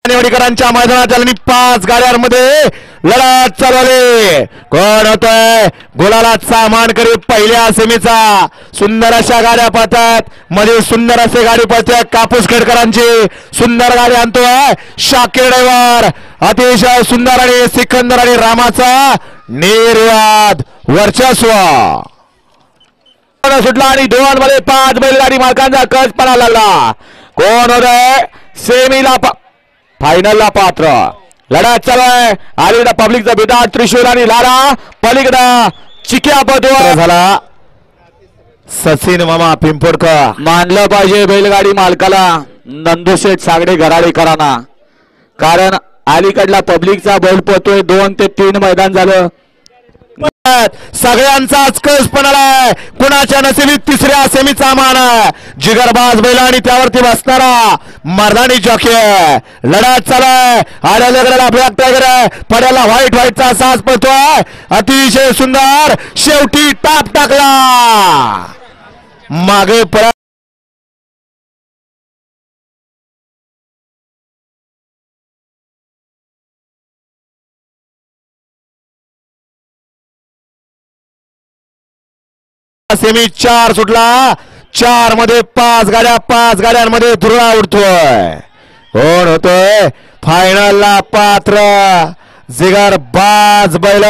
निवडीकरांच्या मैदानात झाली 5 गाड्यांमध्ये लढत चालवली. कोण होतोय गुलालाचा मानकरी पहिल्या सेमीचा. सुंदर अशा गाड्या पळतात मध्ये सुंदर असे गाडी पळते कापूस खेडकरांची. सुंदर गाडी आणतोय शाकीर ड्रायव्हर. अतिशय सुंदर आणि सिकंदर आणि रामाचा निर्वाद वर्चस्व सुटला आणि दोघांमध्ये 5 बैलगाडी मालकांचा कच पडा लागला. कोण होतोय सेमीला फायनलला पात्र. लढत चालू आहे. अलीकडे पब्लिकचा बिदा त्रिशूल आणि लाला पलीकडे चिक्या पदवर झाला. सचिन मामा पिंपोडकर मानलं पाहिजे बैलगाडी मालकाला नंदुशेठ सागडे घराडेकरांना. कारण अलीकडला पब्लिकचा बैल पोहतोय. 2 ते 3 मैदान झालं. सगळ्यांचाच कस पण आलाय. कुणाच्या नशिबीत तिसऱ्या सेमीचा मान आहे. जिगरबाज बैल आणि त्यावरती बसणारा मर्दानी जॉकी. लढत चालू आल्याला ब्लॅक टायगर आहे. पड्याला व्हाईटचा साज पळतोय. अतिशय सुंदर शेवटी टाप टाकला मागे पळा. सेमी 4 सुटला. 4 मध्ये 5 गाड्या. 5 गाड्यांमध्ये धुरळा उडतोय. कोण होतोय फायनलला पात्र. जिगरबाज बैल.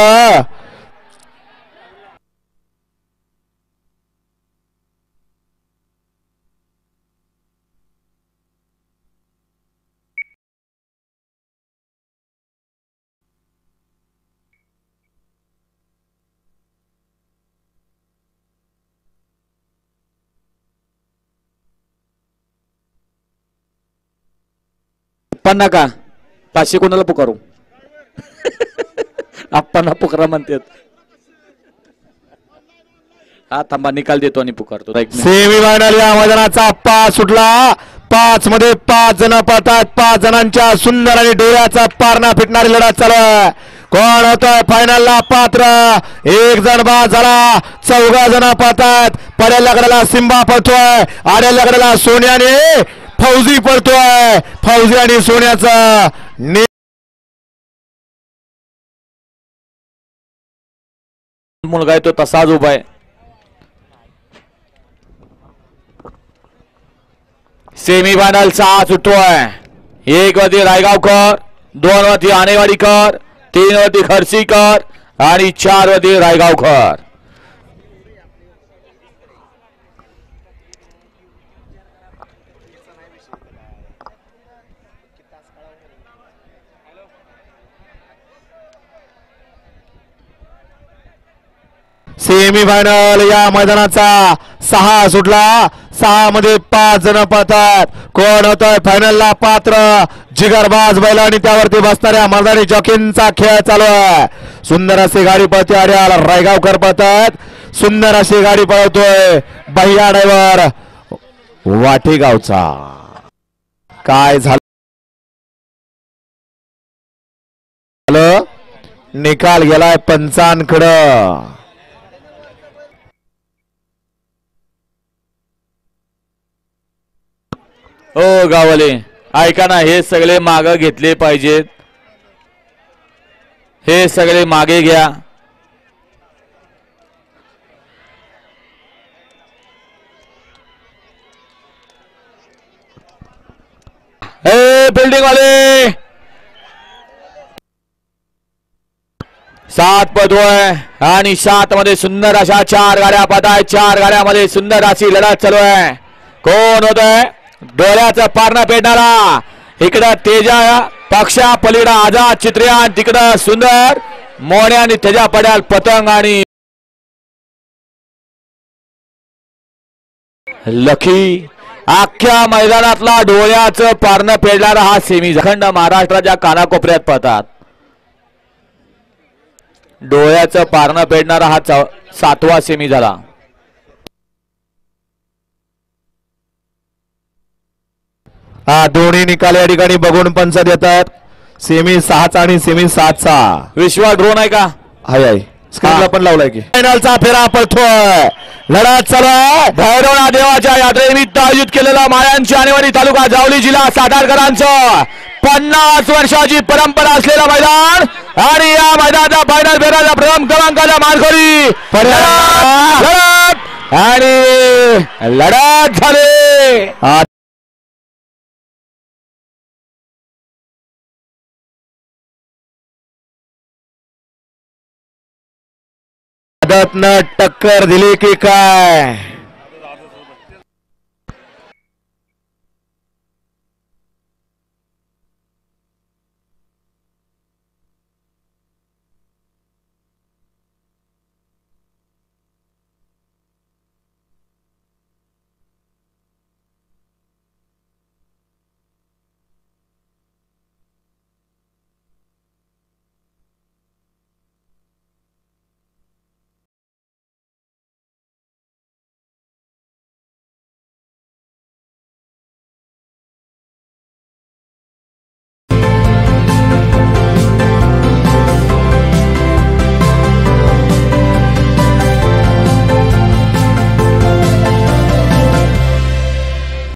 पण नका 500 कोणाला पुकारू. आपण पुकारा म्हणतात. हा थांबा निकाल देतो आणि पुकारतो. सेमी फायनल या मैदानाचा 5 सुटला. 5 मध्ये 5 जण पळतात. 5 जणांच्या सुंदर आणि डोळ्याचा पारणा फिटणारी लढत चालू आहे. कोण होतोय फायनलला पात्र. 1 जण बाद झाला. 4 जण पळतात. पड्याला गडाला सिंबा पळतोय. आड्याला गडाला सोन्याने फौजी पळतोय. फौजी आणि सोन्याचा मुलगा आहे तो तसाच उभा आहे. Semi final 6 सुटतोय. 1 वरती रायगावकर, 2 वरती आनेवाडीकर, 3 वरती खर्सीकर आणि 4 वरती रायगावकर. सेमी फायनल या मैदानाचा 6 सुटला. 6 मध्ये 5 जण पळतात. कोण होतोय फायनलला पात्र. जिगरबाज बैल आणि त्यावरती बसणाऱ्या मर्दानी जॉकींचा खेळ चालू आहे. सुंदर अशी गाडी पळते. आर्याला रायगावकर पळतात. सुंदर अशी गाडी पळतोय भैया ड्रायव्हर वाटेगावचा. काय झालं निकाल गेलाय पंचांकडं. हो गावले ऐका ना. हे सगळे मागे घेतले पाहिजेत. हे सगळे मागे घ्या. हे बिल्डिंग वाले 7 पदोय आणि 7 मध्ये सुंदर अशा 4 गाड्या पदाय. 4 गाड्यामध्ये सुंदर अशी लढत चालू आहे. कोण होतंय डोळ्याचं पारणं पेटणारा. इकडं तेजा पक्षा पलीकडं आझाद चित्र्या. तिकडं सुंदर मोण्या आणि तेजा पड्याल पतंग आणि लखी. अख्ख्या मैदानातला डोळ्याचं पारणं पेटणारा हा सेमी अखंड महाराष्ट्राच्या कानाकोपऱ्यात पळतात. डोळ्याचं पारणं पेटणारा हा 7वा सेमी झाला. हा दोन्ही निकाल या ठिकाणी बघून पंच देतात. सेमी 6चा आणि सेमी 7चा. विश्वा ड्रोन आहे का? आहे स्क्रीनला पण लावलाय की फायनलचा फेरा पडतोय. लढत चालू आहे. भैरवनाथ देवाच्या यात्रेनिमित्त आयोजित केलेलं माळ्यांची आणेवाडी तालुका जावली जिल्हा सातारकरांचं 50 वर्षाची परंपरा असलेलं मैदान आणि या मैदानाचा फायनल फेराचा प्रथम क्रमांकाचा मानकरी लढत आणि लढत झाली. टक्कर दिली की काय